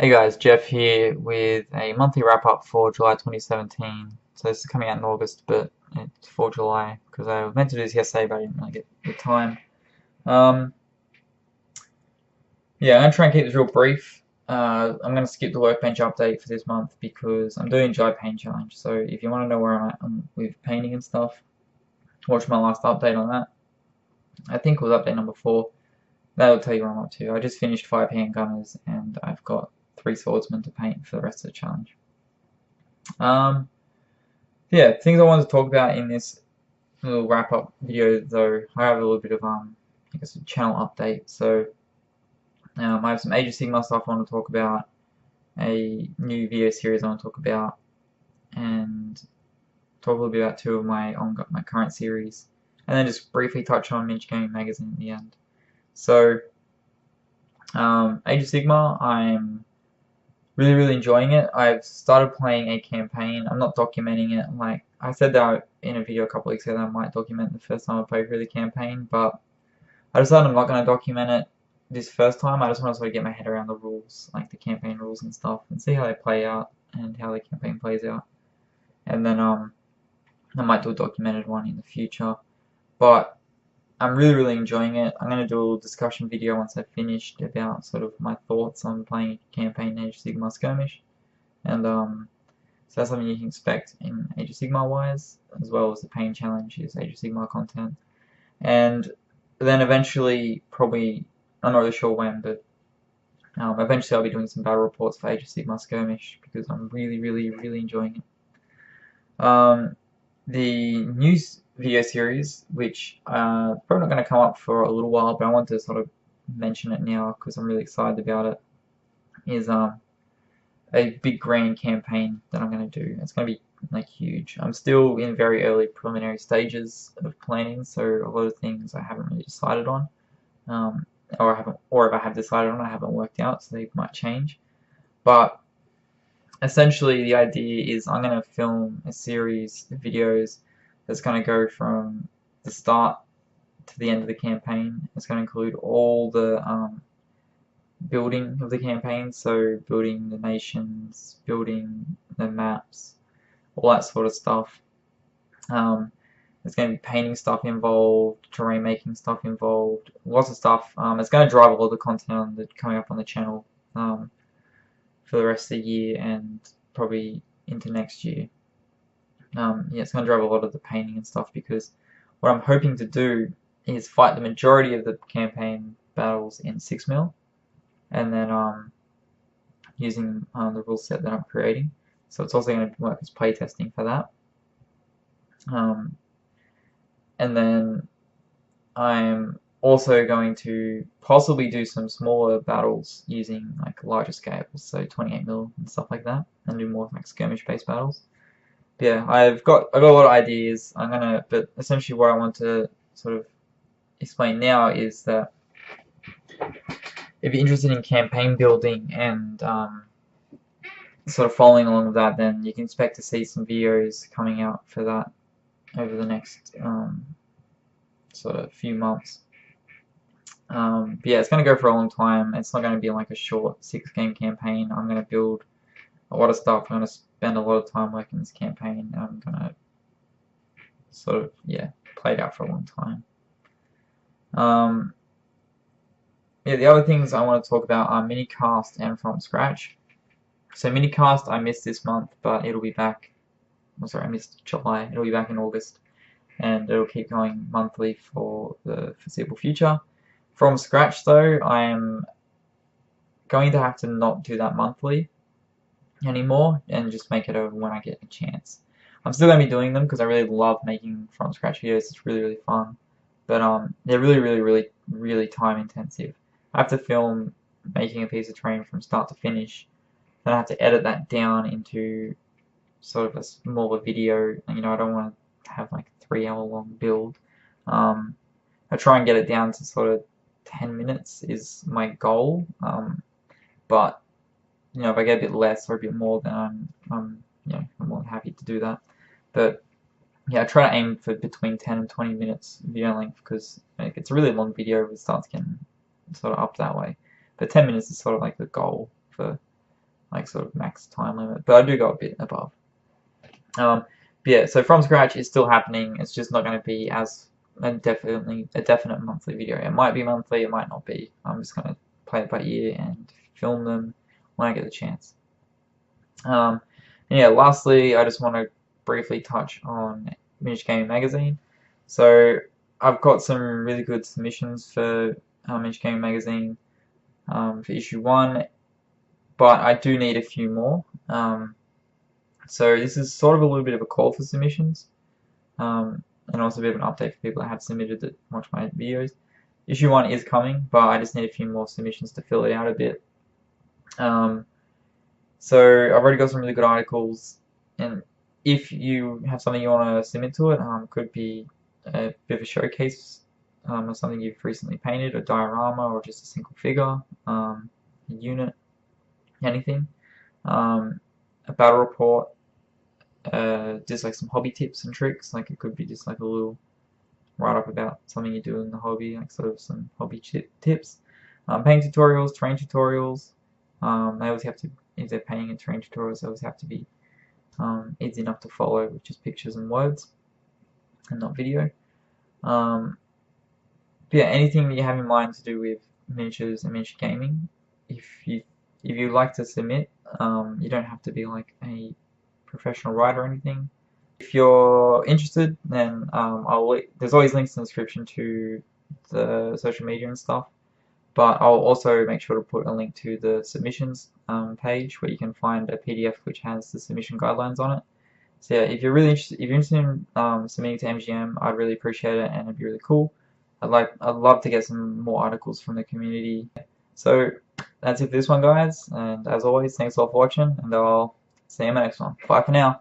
Hey guys, Jeff here with a monthly wrap up for July 2017. So this is coming out in August, but it's for July because I was meant to do this yesterday, but I didn't really get the time. Um, yeah, I'm gonna try and keep this real brief. I'm gonna skip the workbench update for this month because I'm doing July Paint Challenge. So if you want to know where I'm at with painting and stuff, watch my last update on that. I think it was update number 4. That'll tell you where I'm up to. I just finished 5 handgunners and I've got 3 swordsmen to paint for the rest of the challenge. Yeah, things I wanted to talk about in this little wrap-up video, though, I have a little bit of, I guess, a channel update. So, I have some Age of Sigmar stuff I want to talk about, a new video series I want to talk about, and talk a little bit about 2 of my current series, and then just briefly touch on Miniature Gaming Magazine at the end. So, Age of Sigmar, I'm really enjoying it. I've started playing a campaign. I'm not documenting it. Like I said that in a video a couple weeks ago that I might document the first time I play through the campaign, but I decided I'm not going to document it this first time. I just want to sort of get my head around the rules, like the campaign rules and stuff, and see how they play out and how the campaign plays out. And then I might do a documented one in the future. But I'm really enjoying it. I'm going to do a little discussion video once I've finished about sort of my thoughts on playing a campaign in Age of Sigmar Skirmish. And so that's something you can expect in Age of Sigmar wise, as well as the Pain Challenge is Age of Sigmar content. And then eventually, probably, I'm not really sure when, but eventually I'll be doing some battle reports for Age of Sigmar Skirmish because I'm really enjoying it. The news video series, which probably not going to come up for a little while, but I want to sort of mention it now because I'm really excited about it, is a big grand campaign that I'm going to do. It's going to be like huge. I'm still in very early preliminary stages of planning, so a lot of things I haven't really decided on, or if I have decided on, I haven't worked out, so they might change. But essentially, the idea is I'm going to film a series of videos that's going to go from the start to the end of the campaign. It's going to include all the building of the campaign, so building the nations, building the maps, all that sort of stuff. There's going to be painting stuff involved, terrain making stuff involved, lots of stuff. It's going to drive a lot of the content coming up on the channel for the rest of the year and probably into next year. Yeah, it's going to drive a lot of the painting and stuff because what I'm hoping to do is fight the majority of the campaign battles in 6mm and then using the rule set that I'm creating. So it's also going to work as playtesting for that. And then I'm also going to possibly do some smaller battles using like larger scales, so 28mm and stuff like that, and do more like skirmish-based battles. Yeah, I've got a lot of ideas. But essentially what I want to sort of explain now is that if you're interested in campaign building and sort of following along with that, then you can expect to see some videos coming out for that over the next sort of few months. But yeah, it's going to go for a long time. It's not going to be like a short 6-game campaign. I'm going to build a lot of stuff. I'm going to spend a lot of time working this campaign. I'm going to sort of, yeah, play it out for a long time. Yeah, the other things I want to talk about are minicast and from scratch. So minicast I missed this month, but it'll be back. I'm sorry, I missed July. It'll be back in August, and it'll keep going monthly for the foreseeable future. From scratch, though, I am going to have to not do that monthly anymore and just make it over when I get a chance. I'm still going to be doing them because I really love making from scratch videos. It's really fun, but they're really time intensive. I have to film making a piece of terrain from start to finish, then I have to edit that down into sort of a smaller video. You know, I don't want to have like a 3-hour long build. I try and get it down to sort of 10 minutes is my goal, but you know, if I get a bit less or a bit more, then I'm more than happy to do that. But yeah, I try to aim for between 10 and 20 minutes video length because like, it's a really long video. It starts getting sort of up that way, but 10 minutes is sort of like the goal for like sort of max time limit, but I do go a bit above. But yeah, so from scratch is still happening. It's just not going to be as a definite monthly video. It might be monthly, it might not be. I'm just going to play it by ear and film them when I get the chance. And yeah, lastly, I just want to briefly touch on Miniature Gaming Magazine. So I've got some really good submissions for Miniature Gaming Magazine for issue 1, but I do need a few more. So this is sort of a little bit of a call for submissions, and also a bit of an update for people that have submitted that watch my videos. Issue 1 is coming, but I just need a few more submissions to fill it out a bit. So I've already got some really good articles, and if you have something you want to submit to it, could be a bit of a showcase of something you've recently painted, a diorama, or just a single figure, a unit, anything, a battle report, just like some hobby tips and tricks. Like it could be just like a little write-up about something you do in the hobby, like sort of some hobby tips, painting tutorials, terrain tutorials. They always have to, if they're painting and terrain tutorials, they always have to be easy enough to follow with just pictures and words and not video. But yeah, anything that you have in mind to do with miniatures and miniature gaming, if you like to submit, you don't have to be like a professional writer or anything. If you're interested, then there's always links in the description to the social media and stuff. But I'll also make sure to put a link to the submissions page where you can find a PDF which has the submission guidelines on it. So yeah, if you're interested in submitting to MGM, I'd really appreciate it, and it'd be really cool. I'd love to get some more articles from the community. So that's it for this one, guys. And as always, thanks all for watching, and I'll see you in the next one. Bye for now.